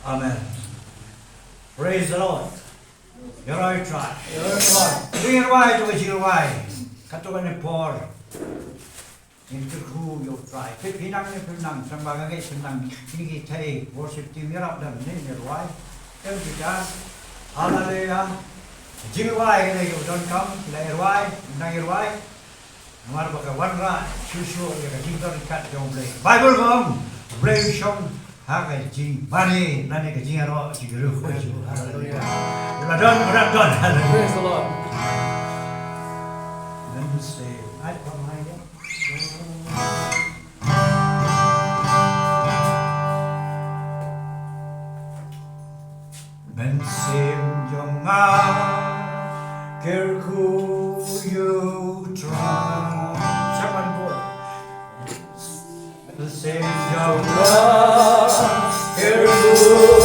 Amen. Praise the Lord. You're all right. Bring it wide to your wide. Cut to an pour. Into who you try. Pinang ni pinang. Sang bagay pinang. Hindi tay. Worship team. You're up there. Name your wife. Thank you, God. Hallelujah. Jing wide. You don't come. Lay your wife. Nang your wife. Mar baka one right. Shushu. You're jing don't cut. Don't play. Bible come. Brave shong. Hakai jing mari nani ke jing aro jiru kuju hallelujah radon hallelujah Praise the Lord. Then say I come here Ben sim jonga kerku you try Siapa buat Ben sim jonga kerku